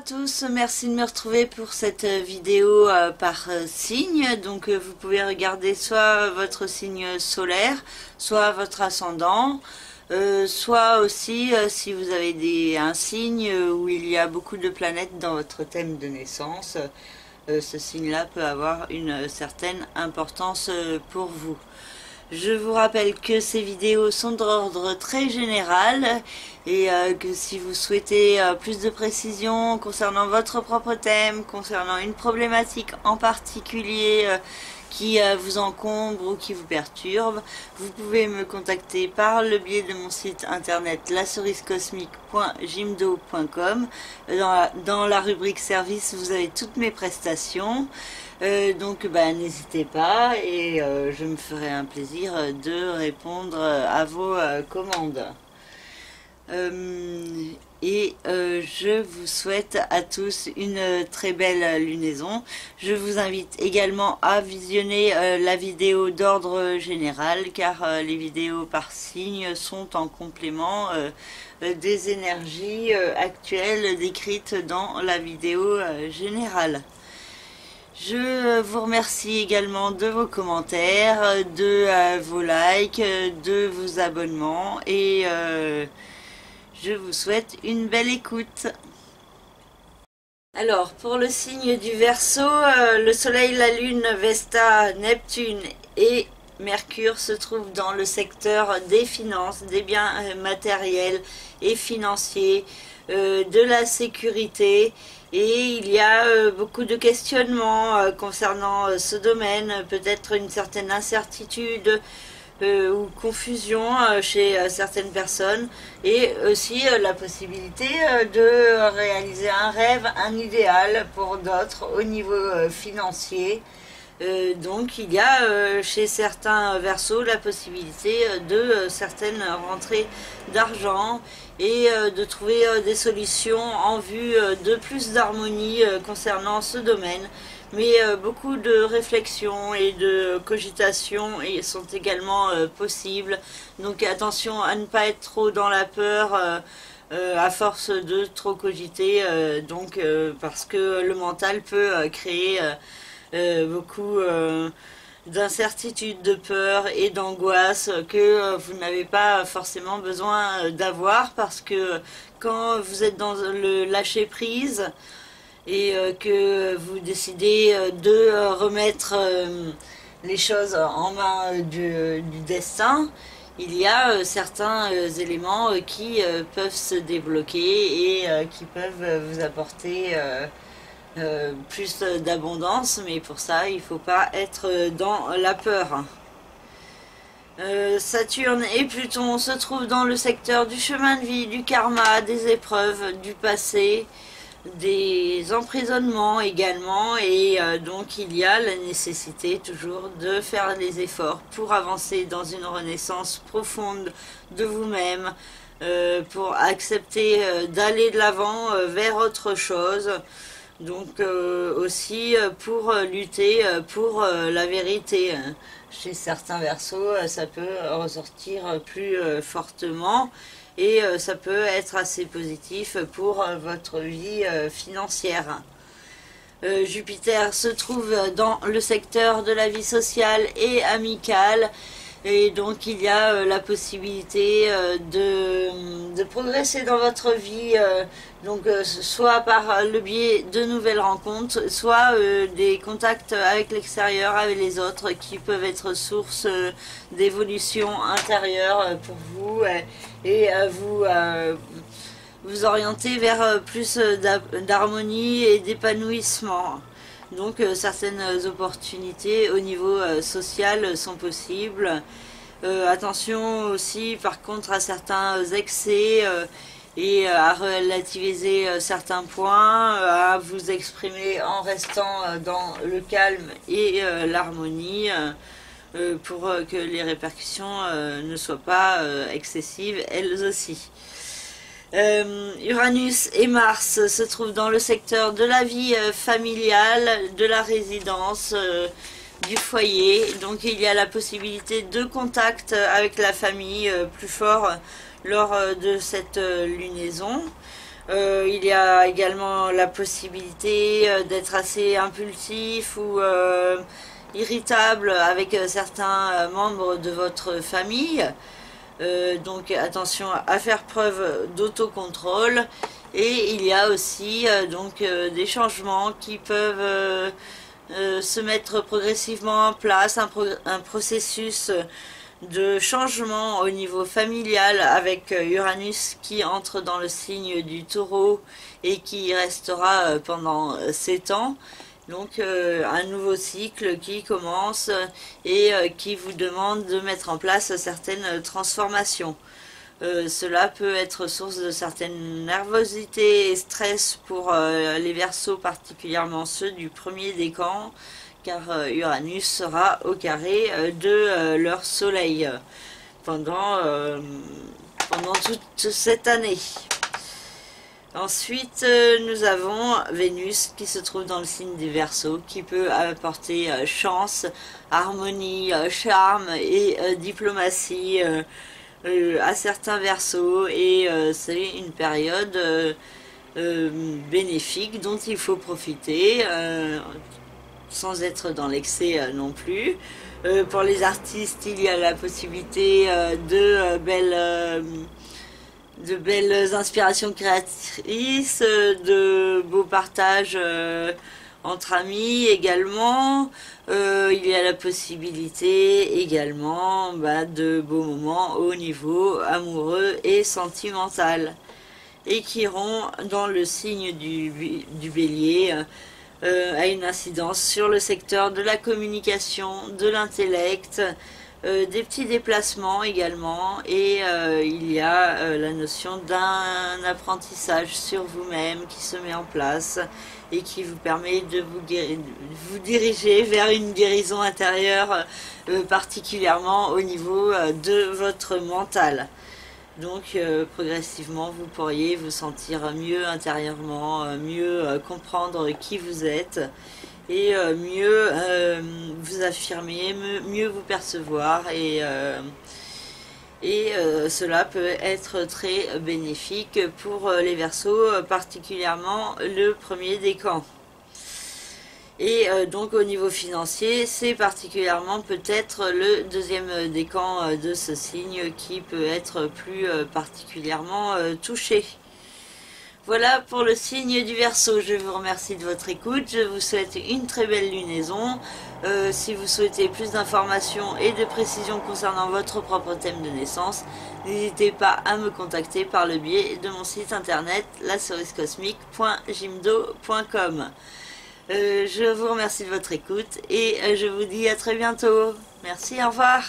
tous, merci de me retrouver pour cette vidéo par signe. Donc vous pouvez regarder soit votre signe solaire, soit votre ascendant, soit aussi si vous avez un signe où il y a beaucoup de planètes dans votre thème de naissance, ce signe-là peut avoir une certaine importance pour vous. Je vous rappelle que ces vidéos sont d'ordre très général et que si vous souhaitez plus de précision concernant votre propre thème, concernant une problématique en particulier qui vous encombre ou qui vous perturbe, vous pouvez me contacter par le biais de mon site internet lacerisecosmique.jimdo.com. Dans la rubrique service, vous avez toutes mes prestations. Donc n'hésitez pas et je me ferai un plaisir de répondre à vos commandes. Je vous souhaite à tous une très belle lunaison. Je vous invite également à visionner la vidéo d'ordre général car les vidéos par signe sont en complément des énergies actuelles décrites dans la vidéo générale. Je vous remercie également de vos commentaires, de vos likes, de vos abonnements et je vous souhaite une belle écoute. Alors, pour le signe du Verseau, le Soleil, la Lune, Vesta, Neptune et Mercure se trouvent dans le secteur des finances, des biens matériels et financiers, de la sécurité. Et il y a beaucoup de questionnements concernant ce domaine, peut-être une certaine incertitude ou confusion chez certaines personnes, et aussi la possibilité de réaliser un rêve, un idéal pour d'autres au niveau financier. Donc il y a chez certains Verseaux la possibilité de certaines rentrées d'argent et de trouver des solutions en vue de plus d'harmonie concernant ce domaine. Mais beaucoup de réflexions et de cogitations sont également possibles. Donc attention à ne pas être trop dans la peur à force de trop cogiter, parce que le mental peut créer beaucoup d'incertitude, de peur et d'angoisse que vous n'avez pas forcément besoin d'avoir, parce que quand vous êtes dans le lâcher prise et que vous décidez de remettre les choses en main du destin, il y a certains éléments qui peuvent se débloquer et qui peuvent vous apporter plus d'abondance, mais pour ça il ne faut pas être dans la peur. Saturne et Pluton se trouvent dans le secteur du chemin de vie, du karma, des épreuves, du passé, des emprisonnements également, et donc il y a la nécessité toujours de faire des efforts pour avancer dans une renaissance profonde de vous-même, pour accepter d'aller de l'avant vers autre chose. Donc aussi pour lutter pour la vérité. Chez certains Verseaux, ça peut ressortir plus fortement et ça peut être assez positif pour votre vie financière. Jupiter se trouve dans le secteur de la vie sociale et amicale. Et donc il y a la possibilité de progresser dans votre vie, soit par le biais de nouvelles rencontres, soit des contacts avec l'extérieur, avec les autres, qui peuvent être source d'évolution intérieure pour vous et vous orienter vers plus d'harmonie et d'épanouissement. Donc certaines opportunités au niveau social sont possibles. Attention aussi par contre à certains excès et à relativiser certains points, à vous exprimer en restant dans le calme et l'harmonie pour que les répercussions ne soient pas excessives elles aussi. Uranus et Mars se trouvent dans le secteur de la vie familiale, de la résidence, du foyer. Donc il y a la possibilité de contact avec la famille plus fort lors de cette lunaison. Il y a également la possibilité d'être assez impulsif ou irritable avec certains membres de votre famille. Donc attention à faire preuve d'autocontrôle. Et il y a aussi des changements qui peuvent se mettre progressivement en place, un processus de changement au niveau familial avec Uranus qui entre dans le signe du Taureau et qui restera pendant 7 ans. Donc un nouveau cycle qui commence et qui vous demande de mettre en place certaines transformations. Cela peut être source de certaine nervosité et stress pour les Verseaux, particulièrement ceux du premier décan, car Uranus sera au carré de leur soleil pendant toute cette année. Ensuite, nous avons Vénus qui se trouve dans le signe des Verseaux, qui peut apporter chance, harmonie, charme et diplomatie à certains Verseaux, et c'est une période bénéfique dont il faut profiter sans être dans l'excès non plus. Pour les artistes, il y a la possibilité de belles inspirations créatrices, de beaux partages entre amis également. Il y a la possibilité également de beaux moments au niveau amoureux et sentimental. Et Chiron, dans le signe du Bélier, a une incidence sur le secteur de la communication, de l'intellect, des petits déplacements également, et il y a la notion d'un apprentissage sur vous-même qui se met en place et qui vous permet de vous diriger vers une guérison intérieure, particulièrement au niveau de votre mental. Donc progressivement vous pourriez vous sentir mieux intérieurement, mieux comprendre qui vous êtes et mieux vous affirmer, mieux vous percevoir, et cela peut être très bénéfique pour les Verseaux, particulièrement le premier décan. Et donc au niveau financier, c'est particulièrement peut-être le deuxième décan de ce signe qui peut être plus particulièrement touché. Voilà pour le signe du Verseau. Je vous remercie de votre écoute. Je vous souhaite une très belle lunaison. Si vous souhaitez plus d'informations et de précisions concernant votre propre thème de naissance, n'hésitez pas à me contacter par le biais de mon site internet laceriscosmique.jimdo.com. Je vous remercie de votre écoute et je vous dis à très bientôt. Merci, au revoir.